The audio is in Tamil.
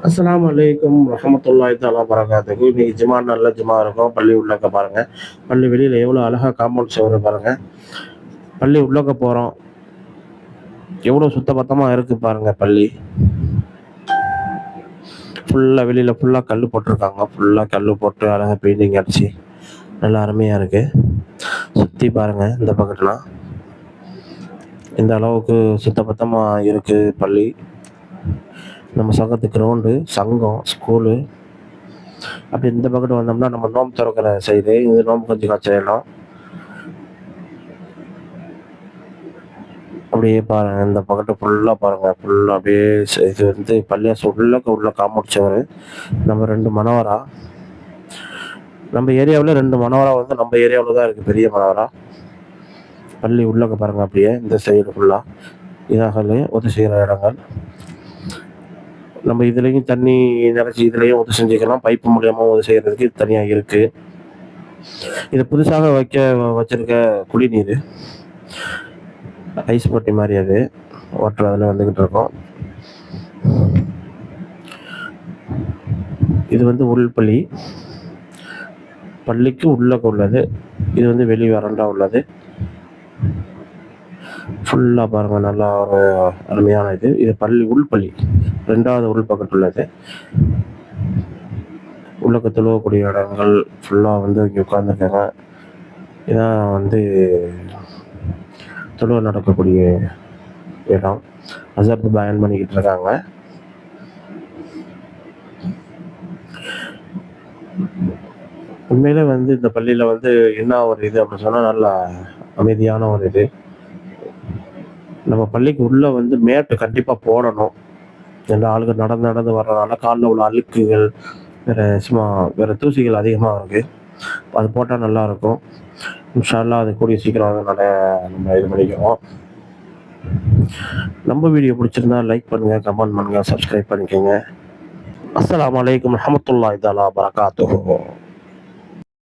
அஸ்ஸலாமு அலைக்கும் ரஹமத்துல்லாஹி தஆலா பரகாத்துஹு. இன்னைக்கு ஜும்மா நல்ல ஜும்மா இருக்கும். பள்ளி உள்ளக்க பாருங்க. பள்ளி வெளியில எவ்வளோ அழகா காம்பவுண்ட் சுவர் பாருங்க. பள்ளி உள்ளக்க போறோம். எவ்வளோ சுத்தபத்தமா இருக்கு பாருங்க பள்ளி. ஃபுல்லா வெளியில ஃபுல்லா கல்லு போட்டிருக்காங்க. ஃபுல்லா கல்லு போட்டு அழகா பெயிண்டிங் அடிச்சு நல்லா அருமையா இருக்கு. சுத்தி பாருங்க இந்த பக்கத்துலாம். இந்த அளவுக்கு சுத்தபத்தமா இருக்கு பள்ளி. நம்ம சங்கத்து கிரவுண்டு, சங்கம், ஸ்கூலு. அப்படி இந்த பக்கத்து வந்தோம்னா நம்ம நோம்பு திறக்கிற சைடு, இது நோம்பு கஞ்சி காய்ச்சல் இடம். அப்படியே பாருங்க இந்த பக்கத்து ஃபுல்லா பாருங்க. ஃபுல்லா அப்படியே இது வந்து பள்ளியாசு உள்ள காம்பவுண்ட் சுவர். நம்ம 2 மனவரா. நம்ம ஏரியாவில் 2 மனவரா வந்து நம்ம ஏரியாவில் தான் இருக்கு, பெரிய மனவரா. பள்ளி உள்ளக்க பாருங்க. அப்படியே இந்த சைடு ஃபுல்லா இதாகலே உதவி செய்கிற இடங்கள். நம்ம இதுலேயும் தண்ணி நிறச்சி இதுலேயும் உதவி செஞ்சுக்கலாம். பைப்பு மூலியமா உதவி செய்கிறதுக்கு தனியாக இருக்கு. இது புதுசாக வச்சிருக்க குடிநீர் ஐஸ் பட்டி மாதிரி, அது வாட்டர் அதில் வந்துக்கிட்டு இருக்கோம். இது வந்து உள்பள்ளி, பள்ளிக்கு உள்ளக்க உள்ளது. இது வந்து வெளி வரண்டா உள்ளது. ஃபுல்லாக பாருங்கள், நல்லா ஒரு அருமையான இது. இது பள்ளி உள்பள்ளி 2வது உள் பக்கத்து உள்ளது. உள்ளக்க தொழுவக்கூடிய இடங்கள் ஃபுல்லாக வந்து இங்கே உட்காந்துருக்காங்க. இதான் வந்து தொழுவ நடக்கக்கூடிய இடம். அசர்த்து பயன் பண்ணிக்கிட்டு இருக்காங்க. உண்மையிலே வந்து இந்த பள்ளியில் வந்து என்ன ஒரு இது அப்படின்னு சொன்னால், நல்லா அமைதியான ஒரு இது. நம்ம பள்ளிக்கு உள்ளே வந்து மேட்டு கண்டிப்பாக போடணும். எல்லா ஆளுகள் நடந்து வர்றதுனால காலில் உள்ள அழுக்குகள் வேறு தூசிகள் அதிகமாக இருக்குது. அது போட்டால் நல்லாயிருக்கும். இன்ஷா அல்லாஹ் அது கூடிய சீக்கிரம் நம்ம இது பண்ணிக்கிறோம். நம்ம வீடியோ பிடிச்சிருந்தா லைக் பண்ணுங்கள், கமெண்ட் பண்ணுங்கள், சப்ஸ்கிரைப் பண்ணிக்கோங்க. அஸ்ஸலாமு அலைக்கும் ரஹமத்துல்லாஹி தஆலா பரகாத்துஹு.